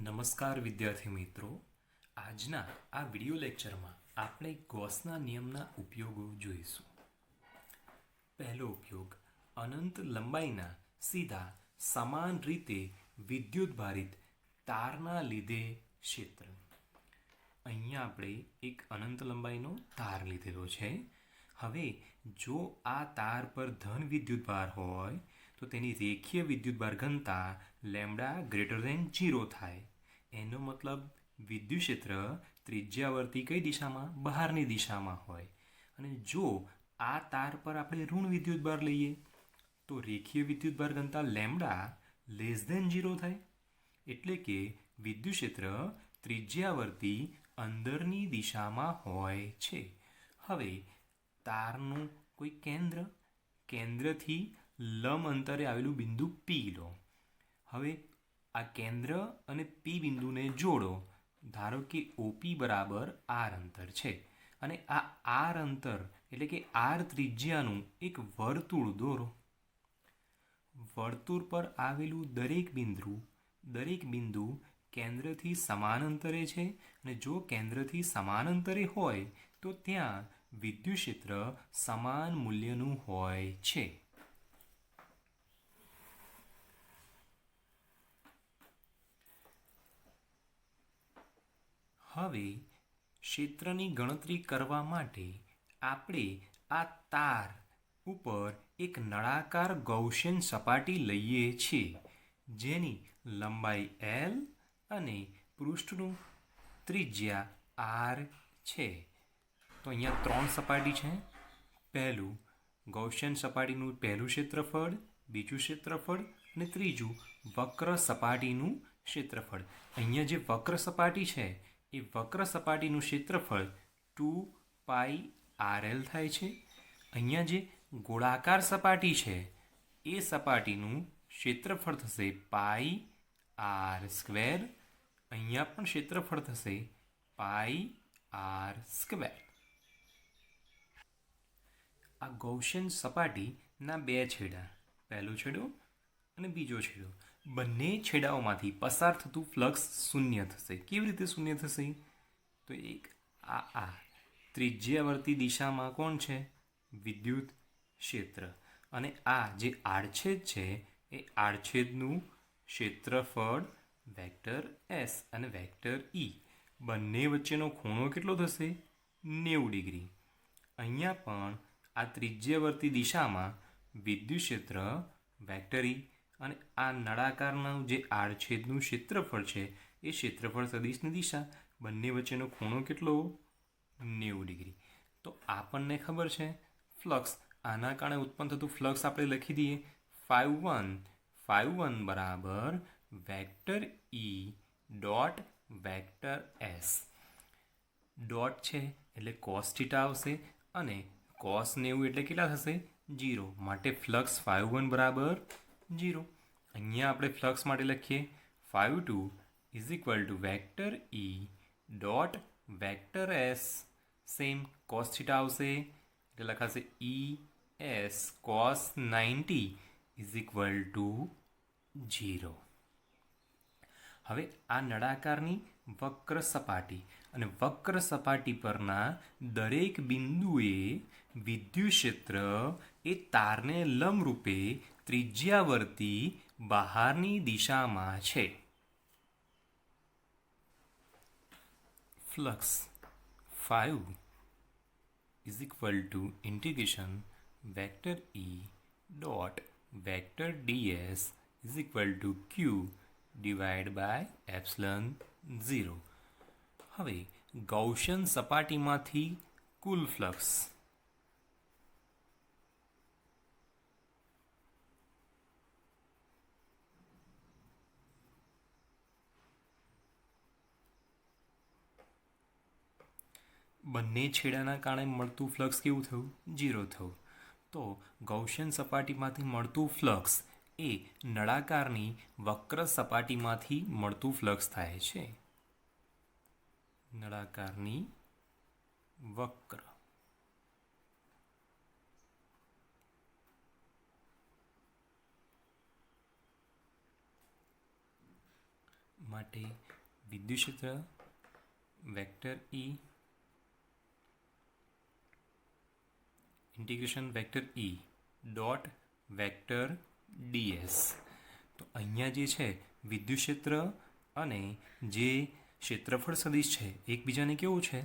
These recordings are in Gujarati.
નમસ્કાર વિદ્યાર્થી મિત્રો. આજના આ વિડિયો લેક્ચરમાં આપણે ગૌસના નિયમના ઉપયોગો જોઈશું. પહેલો ઉપયોગ, અનંત લંબાઈના સીધા સમાન રીતે વિદ્યુતભારિત તારના લીધે ક્ષેત્ર. અહીંયા આપણે એક અનંત લંબાઈનો તાર લીધેલો છે. હવે જો આ તાર પર ધન વિદ્યુતભાર હોય તો તેની રેખીય વિદ્યુતભાર ઘનતા લેમ્ડા ગ્રેટર ધેન 0 થાય. એનો મતલબ વિદ્યુત ક્ષેત્ર ત્રિજ્યાવર્તી કઈ દિશામાં? બહારની દિશામાં હોય. અને જો આ તાર પર આપણે ઋણ વિદ્યુતભાર લઈએ તો રેખીય વિદ્યુતભાર ઘનતા લેમ્ડા લેસ ધેન 0 થાય. એટલે કે વિદ્યુત ક્ષેત્ર ત્રિજ્યાવર્તી અંદરની દિશામાં હોય છે. હવે તારનું કોઈ કેન્દ્રથી લંબ અંતરે આવેલું બિંદુ P લો. હવે આ કેન્દ્ર અને P બિંદુને જોડો. ધારો કે OP બરાબર R અંતર છે અને આ R અંતર એટલે કે R ત્રિજ્યાનું એક વર્તુળ દોરો. વર્તુળ પર આવેલું દરેક બિંદુ કેન્દ્રથી સમાન અંતરે છે અને જો કેન્દ્રથી સમાન અંતરે હોય તો ત્યાં વિદ્યુત ક્ષેત્ર સમાન મૂલ્યનું હોય છે. હવે ક્ષેત્રની ગણતરી કરવા માટે આપણે આ તાર ઉપર એક નળાકાર ગૌસિયન સપાટી લઈએ છીએ જેની લંબાઈ L અને પૃષ્ઠનું ત્રિજ્યા R છે. તો અહીંયા 3 સપાટી છે. પહેલું ગૌસિયન સપાટીનું પહેલું ક્ષેત્રફળ, બીજું ક્ષેત્રફળ અને ત્રીજું વક્ર સપાટીનું ક્ષેત્રફળ. અહીંયા જે વક્ર સપાટી છે એ વક્ર સપાટીનું ક્ષેત્રફળ 2πRL થાય છે. અહીંયા જે ગોળાકાર સપાટી છે એ સપાટીનું ક્ષેત્રફળ થશે πr². અહીંયા પણ ક્ષેત્રફળ થશે πr². આ ગૌસિયન સપાટીના બે છેડા, પહેલો છેડો અને બીજો છેડો, બંને છેડાઓમાંથી પસાર થતું ફ્લક્સ શૂન્ય થશે. કેવી રીતે શૂન્ય થશે? તો એક આ ત્રિજ્યાવર્તી દિશામાં કોણ છે? વિદ્યુત ક્ષેત્ર. અને આ જે આડછેદ છે એ આડછેદનું ક્ષેત્રફળ વેક્ટર S અને વેક્ટર E, બંને વચ્ચેનો ખૂણો કેટલો થશે? 90 ડિગ્રી. અહીંયા પણ આ ત્રિજ્યાવર્તી દિશામાં વિદ્યુત ક્ષેત્ર વેક્ટર E અને આ નળાકારનું જે આડછેદનું ક્ષેત્રફળ છે એ ક્ષેત્રફળ સદિશની દિશા, બંને વચ્ચેનો ખૂણો કેટલો? 90 ડિગ્રી. તો આપણને ખબર છે ફ્લક્સ, આના કારણે ઉત્પન્ન થતું ફ્લક્સ આપણે લખી દઈએ ϕ1 બરાબર vector E dot vector S. Dot છે એટલે cos θ આવશે અને cos 90 એટલે કેટલા થશે? 0. માટે ફ્લક્સ ϕ1 બરાબર 0. અહીંયા આપણે ફ્લક્સ માટે લખીએ ϕ2 is equal to vector E dot vector S. Same cos θ આવશે એટલે લખાશે ES cos 90 is equal to 0. હવે આ નળાકારની વક્ર સપાટી અને વક્ર સપાટી પરના દરેક બિંદુએ વિદ્યુત ક્ષેત્ર એ તારને લંબરૂપે ત્રિજ્યાવર્તી બહારની દિશામાં છે. Flux ϕ is equal to integration vector E dot vector DS is equal to Q divide by epsilon 0. હવે ગૌસિયન સપાટીમાંથી કુલ ફ્લક્સ બંને છેડાના કારણે મળતું ફ્લક્સ કેવું થયું? 0 થયું. તો ગૌસિયન સપાટીમાંથી મળતું ફ્લક્સ એ નળાકારની વક્ર સપાટીમાંથી મળતું ફ્લક્સ થાય છે. નળાકારની વક્ર માટે વિદ્યુત ક્ષેત્ર vector E integration vector E dot vector ds. તો અહીંયા જે છે વિદ્યુત ક્ષેત્ર અને જે ક્ષેત્રફળ સદિશ છે એકબીજાને કેવું છે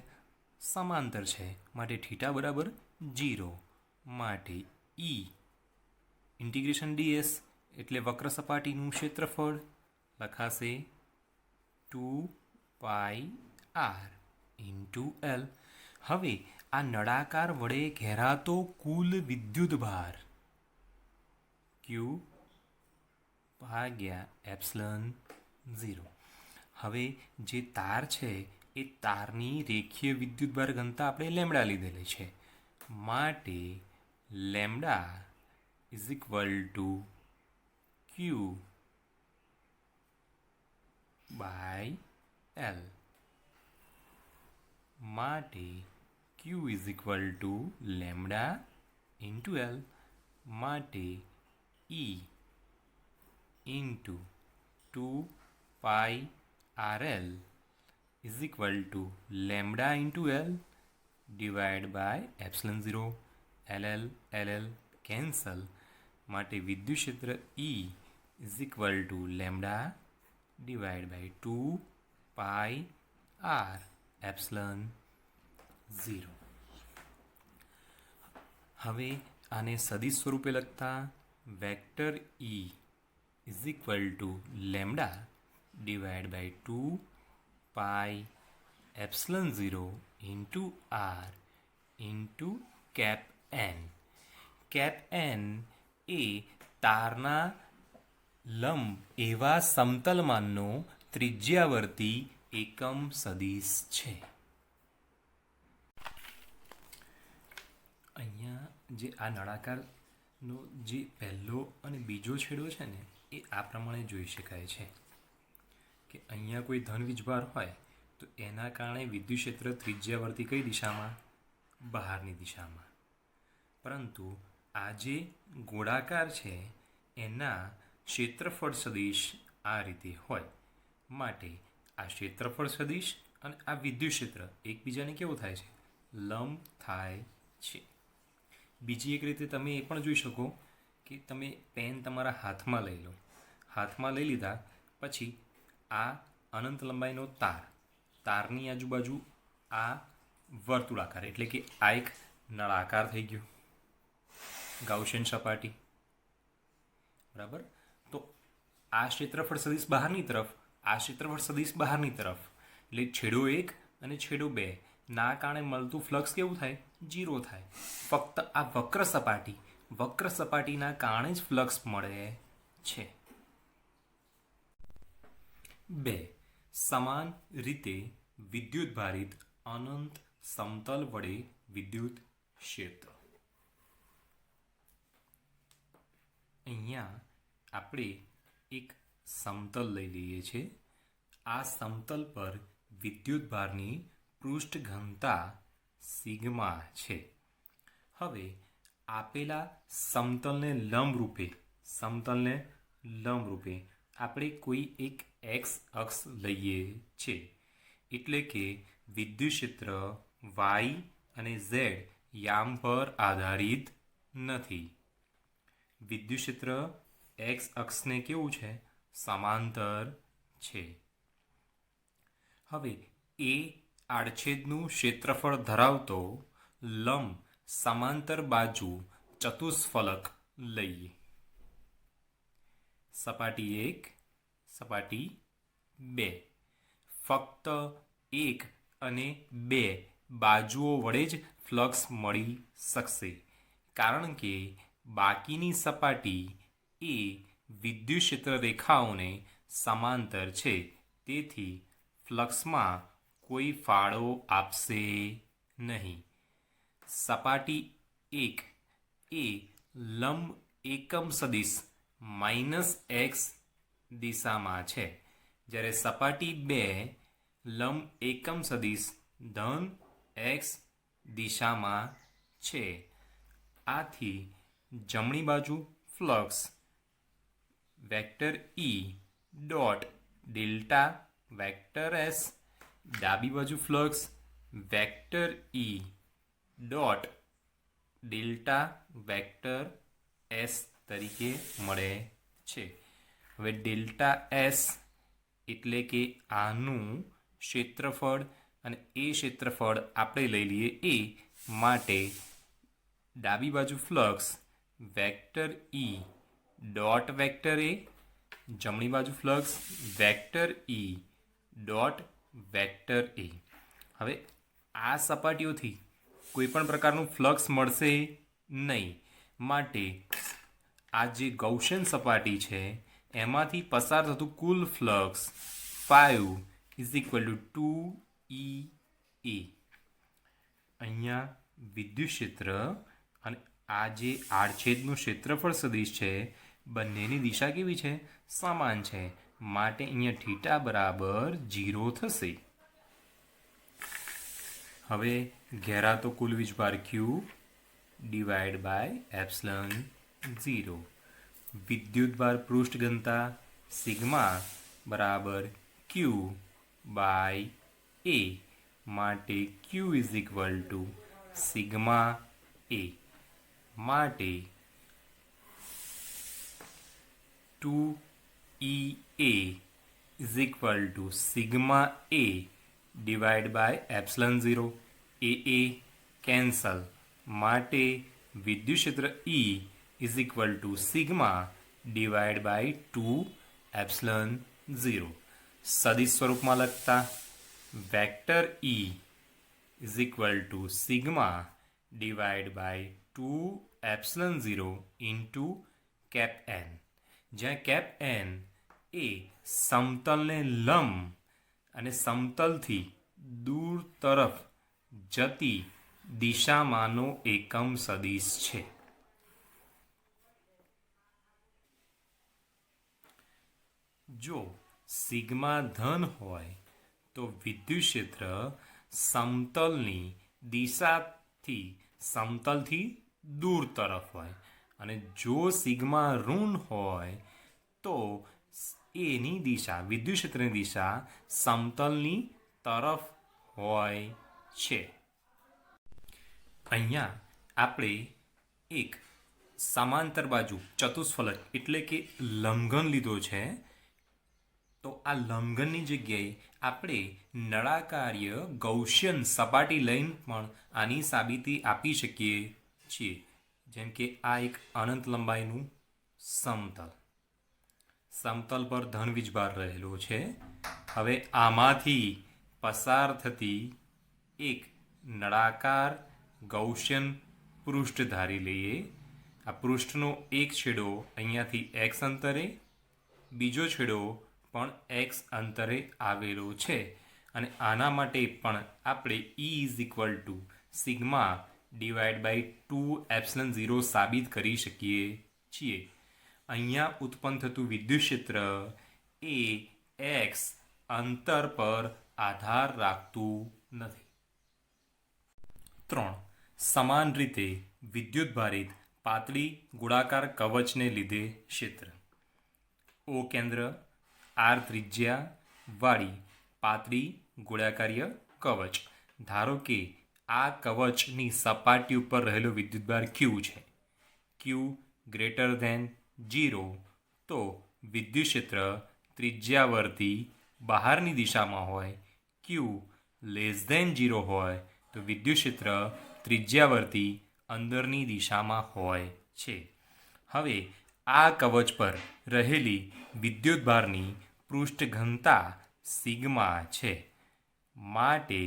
સમાંતર છે, માટે થીટા બરાબર 0. માટે E ઇન્ટિગ્રેશન ds એટલે વક્ર સપાટીનું ક્ષેત્રફળ લખાશે 2πr ઇન્ટુ L. હવે આ નળાકાર વડે ઘેરાતો કુલ વિદ્યુત ભાર Q ભાગ્યા એપ્સિલન 0. હવે જે તાર છે એ તારની રેખીય વિદ્યુત ભાર ઘનતા આપણે લેમ્ડા લીધેલી છે, માટે lambda is equal to Q by L. માટે Q is equal to lambda into L. માટે E into 2πRL is equal to lambda into L divide by epsilon 0. LL cancel. માટે વિદ્યુત ક્ષેત્ર E is equal to lambda divide by 2πR epsilon 0. હવે આને સદિશ સ્વરૂપે લખતા vector E is equal to lambda divide by 2π epsilon 0 into R into cap N. Cap N એ તારના લંબ એવા સમતલમાનનો ત્રિજ્યાવર્તી એકમ સદિશ છે. અહીંયા જે આ નળાકારનો જે પહેલો અને બીજો છેડો છે ને એ આ પ્રમાણે જોઈ શકાય છે કે અહીંયા કોઈ ધન વીજભાર હોય તો એના કારણે વિદ્યુત ક્ષેત્ર ત્રિજ્યાવર્તી કઈ દિશામાં બહારની દિશામાં, પરંતુ આ જે ગોળાકાર છે એના ક્ષેત્રફળ સદિશ આ રીતે હોય, માટે આ ક્ષેત્રફળ સદિશ અને આ વિદ્યુત ક્ષેત્ર એકબીજાને કેવું થાય છે લંબ થાય છે. બીજી એક રીતે તમે એ પણ જોઈ શકો કે તમે પેન તમારા હાથમાં લઈ લો, હાથમાં લઈ લીધા પછી આ અનંત લંબાઈનો તારની આજુબાજુ આ વર્તુળાકાર એટલે કે આ એક નળાકાર થઈ ગયો, ગાઉસિયન સપાટી બરાબર. તો આ ક્ષેત્રફળ સદિશ બહારની તરફ, આ ક્ષેત્રફળ સદિશ બહારની તરફ, એટલે છેડો 1 અને છેડો 2 ના કારણે મળતું ફ્લક્સ કેવું થાય 0 થાય. ફક્ત આ વક્ર સપાટીના કારણે જ ફ્લક્સ મળે છે. 2. સમાન રીતે વિદ્યુત ભારિત અનંત સમતલ વડે વિદ્યુત ક્ષેત્ર. અહીંયા આપણે એક સમતલ લઈ લઈએ છીએ. આ સમતલ પર વિદ્યુત ભારની પૃષ્ઠ ઘનતા સિગ્મા છે. હવે આપેલા સમતલને લંબરૂપે આપણે કોઈ એક x અક્ષ લઈએ છીએ, એટલે કે વિદ્યુત ક્ષેત્ર y અને z યામ પર આધારિત નથી. વિદ્યુત ક્ષેત્ર x અક્ષને કેવું છે સમાંતર છે. હવે એ આડછેદનું ક્ષેત્રફળ ધરાવતો લંબ સમાંતર બાજુ ચતુષ્ફલક લઈએ. સપાટી 1, સપાટી 2. ફક્ત 1 અને 2 બાજુઓ વડે જ ફ્લક્સ મળી શકશે, કારણ કે બાકીની સપાટી એ વિદ્યુત ક્ષેત્ર રેખાઓને સમાંતર છે, તેથી ફ્લક્સમાં કોઈ ફાળો આપશે નહીં. સપાટી 1 એ લંબ એકમ સદિશ -x દિશામાં છે, જ્યારે સપાટી 2 લંબ એકમ સદિશ ધન x દિશામાં છે. આથી જમણી બાજુ flux vector E dot delta vector S, ડાબી બાજુ flux vector E dot delta vector S તરીકે મળે છે. હવે ડેલ્ટા એસ એટલે કે આનું ક્ષેત્રફળ અને એ ક્ષેત્રફળ આપણે લઈ લઈએ એ માટે ડાબી બાજુ flux vector E dot vector એ, જમણી બાજુ flux vector E dot vector એ. હવે આ સપાટીઓથી કોઈ પણ પ્રકારનું ફ્લક્સ મળશે નહીં, માટે આ જે ગૌસિયન સપાટી છે એમાંથી પસાર થતું કુલ ફ્લક્સ 5 = 2E. અહીંયા વિદ્યુત ક્ષેત્ર અને આ જે આડછેદનું ક્ષેત્રફળ સદિશ છે બંનેની દિશા કેવી છે? સમાન છે, માટે અહીંયા થીટા બરાબર 0 થશે. હવે ઘેરાતો કુલ વીજભાર Q ડિવાઈડ બાય એપ્સિલન 0. વિદ્યુતભાર પૃષ્ઠ ઘનતા સિગ્મા બરાબર Q બાય A, માટે Q = સિગ્મા A, માટે 2EA = sigma A divide by epsilon 0. AA cancel, માટે વિદ્યુત ક્ષેત્ર E = sigma divide by 2 epsilon 0. સદિશ સ્વરૂપમાં લખતા vector E = sigma divide by 2 epsilon 0 into cap N, જ્યાં કેપ N એ સમતલને લંબ અને સમતલથી દૂર તરફ જતી દિશામાંનો એકમ સદિશ છે. જો સિગ્મા ધન હોય તો વિદ્યુત ક્ષેત્ર સમતલની દિશાથી સમતલથી દૂર તરફ હોય, અને જો સિગ્મા ઋણ હોય તો એની દિશા વિદ્યુત ક્ષેત્રની દિશા સમતલની તરફ હોય છે. અહીંયા આપણે એક સમાંતર બાજુ ચતુષ્ફલક એટલે કે લંબઘન લીધો છે, તો આ લંબઘનની જગ્યાએ આપણે નળાકાર્ય ગૌસિયન સપાટી લઈને પણ આની સાબિતી આપી શકીએ છીએ. જેમ કે આ એક અનંત લંબાઈનું સમતલ પર ધન વીજભાર રહેલો છે. હવે આમાંથી પસાર થતી એક નળાકાર ગૌસિયન પૃષ્ઠ ધારી લઈએ. આ પૃષ્ઠનો એક છેડો અહીંયાથી x અંતરે, બીજો છેડો પણ x અંતરે આવેલો છે, અને આના માટે પણ આપણે E = sigma divide by 2 epsilon 0 સાબિત કરી શકીએ છીએ. અહીંયા ઉત્પન્ન થતું વિદ્યુત ક્ષેત્ર એ x અંતર પર આધાર રાખતું નથી. 3. સમાન રીતે વિદ્યુતભારિત પાતળી ગોળાકાર કવચને લીધે ક્ષેત્ર. O કેન્દ્ર, R ત્રિજ્યા વાળી પાતળી ગોળાકારીય કવચ. ધારો કે આ કવચની સપાટી ઉપર રહેલો વિદ્યુતભાર Q છે. Q > 0 તો વિદ્યુત ક્ષેત્ર ત્રિજ્યાવર્તી બહારની દિશામાં હોય, Q <0 હોય તો વિદ્યુત ક્ષેત્ર ત્રિજ્યાવર્તી અંદરની દિશામાં હોય છે. હવે આ કવચ પર રહેલી વિદ્યુતભારની પૃષ્ઠ ઘનતા સિગ્મા છે, માટે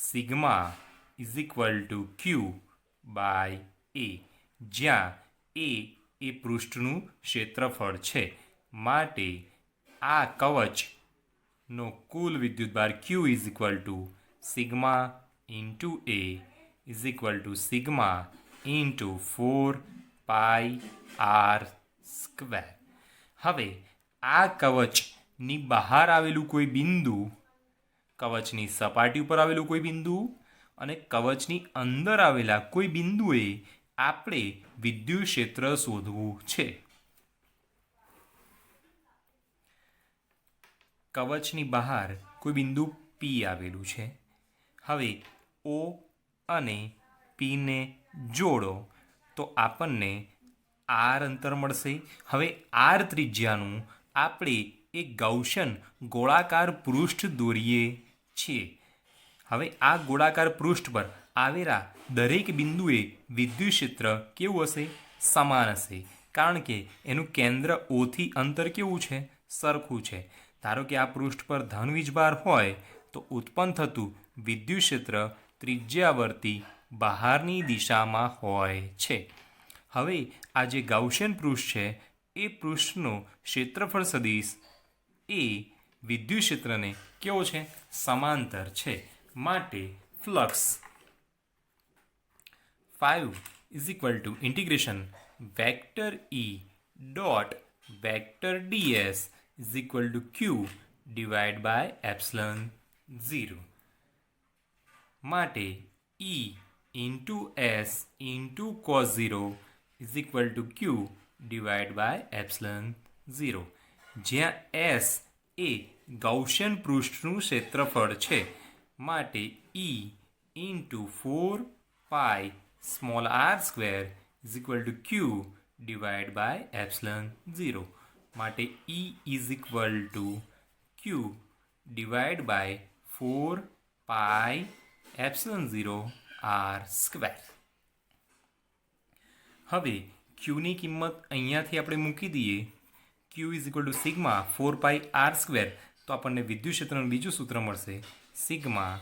સિગ્મા = Q બાય A, જ્યાં A એ પૃષ્ઠનું ક્ષેત્રફળ છે, માટે આ કવચનો કુલ વિદ્યુતભાર Q = sigma into A = sigma into 4πr². હવે આ કવચની બહાર આવેલું કોઈ બિંદુ, કવચની સપાટી ઉપર આવેલું કોઈ બિંદુ અને કવચની અંદર આવેલા કોઈ બિંદુએ આપણે વિદ્યુત ક્ષેત્ર શોધવું છે. કવચની બહાર કોઈ બિંદુ પી આવેલું છે. હવે ઓ અને પીને જોડો તો આપણને આર અંતર મળશે. હવે આર ત્રિજ્યાનું આપણે એક ગૌશન ગોળાકાર પૃષ્ઠ દોરીએ છીએ. હવે આ ગોળાકાર પૃષ્ઠ પર આવેલા દરેક બિંદુએ વિદ્યુત ક્ષેત્ર કેવું હશે? સમાન હશે, કારણ કે એનું કેન્દ્ર ઓથી અંતર કેવું છે? સરખું છે. ધારો કે આ પૃષ્ઠ પર ધન વીજભાર હોય તો ઉત્પન્ન થતું વિદ્યુત ક્ષેત્ર ત્રિજ્યાવર્તી બહારની દિશામાં હોય છે. હવે આ જે ગાઉસિયન પૃષ્ઠ છે એ પૃષ્ઠનો ક્ષેત્રફળ સદિશ એ વિદ્યુત ક્ષેત્રને કેવો છે? સમાંતર છે. માટે flux 5 is equal to integration vector E dot vector d s is equal to Q divide by epsilon 0. માટે E into S into cos 0 is equal to Q divide by epsilon 0. જ્યાં એસ એ ગૌસિયન પૃષ્ઠનું ક્ષેત્રફળ છે. માટે E into 4 pi small R square is equal to Q divide by epsilon 0. માટે E is equal to Q divide by 4 pi epsilon 0 R square. હવે ક્યુની કિંમત અહીંયાથી આપણે મૂકી દઈએ. Q is equal to sigma 4 pi R square, તો આપણને વિદ્યુત ક્ષેત્રનું બીજું સૂત્ર મળશે sigma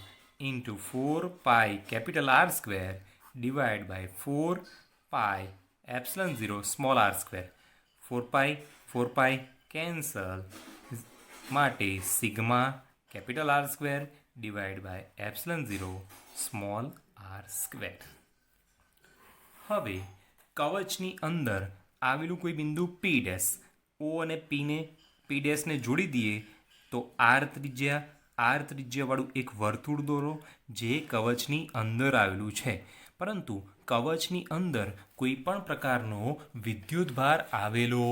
into 4 pi capital R square divide by 4 pi epsilon 0 small R square. 4 pi cancel. માટે sigma capital R square divide by epsilon 0 small R square. હવે કવચની અંદર આવેલું કોઈ બિંદુ પી ડેશ, ઓ અને પી ડેશને જોડી દઈએ તો આર ત્રિજ્યાવાળું એક વર્તુળ દોરો જે કવચની અંદર આવેલું છે. પરંતુ કવચની અંદર કોઈ પણ પ્રકારનો વિદ્યુતભાર આવેલો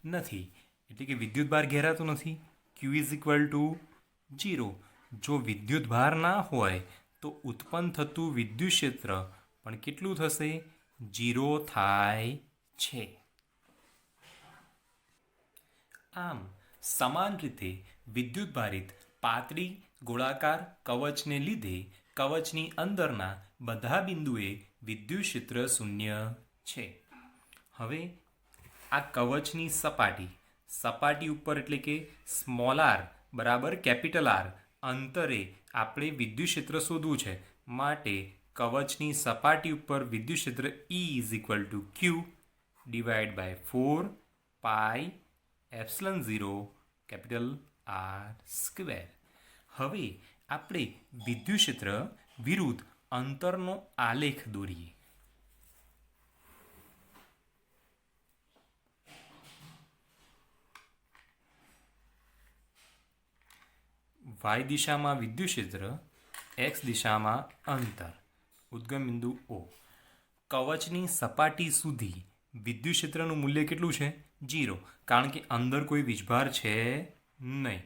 નથી, એટલે કે વિદ્યુતભાર ઘેરાતો નથી. ક્યુ ઇઝ ઇક્વલ ટુ 0. જો વિદ્યુતભાર ના હોય તો ઉત્પન્ન થતું વિદ્યુત ક્ષેત્ર પણ કેટલું થશે? 0 થાય છે. આમ સમાન રીતે વિદ્યુતભારિત પાતળી ગોળાકાર કવચને લીધે કવચની અંદરના બધા બિંદુએ વિદ્યુત ક્ષેત્ર શૂન્ય છે. હવે આ કવચની સપાટી ઉપર એટલે કે સ્મોલ આર બરાબર કેપિટલ આર અંતરે આપણે વિદ્યુત ક્ષેત્ર શોધવું છે. માટે કવચની સપાટી ઉપર વિદ્યુત ક્ષેત્ર E is equal to Q divide by 4 pi epsilon 0 capital R square. હવે આપણે વિદ્યુત ક્ષેત્ર વિરુદ્ધ અંતરનો આલેખ દોરીએ. વાય દિશામાં વિદ્યુત ક્ષેત્ર, એક્સ દિશામાં અંતર, ઉદ્ગમ બિંદુ ઓ. કવચની સપાટી સુધી વિદ્યુત ક્ષેત્રનું મૂલ્ય કેટલું છે? 0, કારણ કે અંદર કોઈ વીજભાર છે નહીં.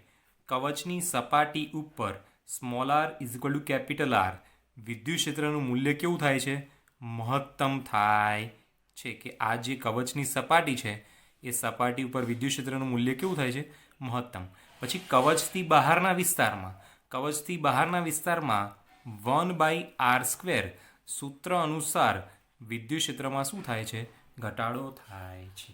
કવચની સપાટી ઉપર small r is equal to capital R વિદ્યુત ક્ષેત્રનું મૂલ્ય કેવું થાય છે? મહત્તમ થાય છે. કે આ જે કવચની સપાટી છે એ સપાટી ઉપર વિદ્યુત ક્ષેત્રનું મૂલ્ય કેવું થાય છે? મહત્તમ. પછી કવચથી બહારના વિસ્તારમાં 1/r² સૂત્ર અનુસાર વિદ્યુત ક્ષેત્રમાં શું થાય છે? ઘટાડો થાય છે.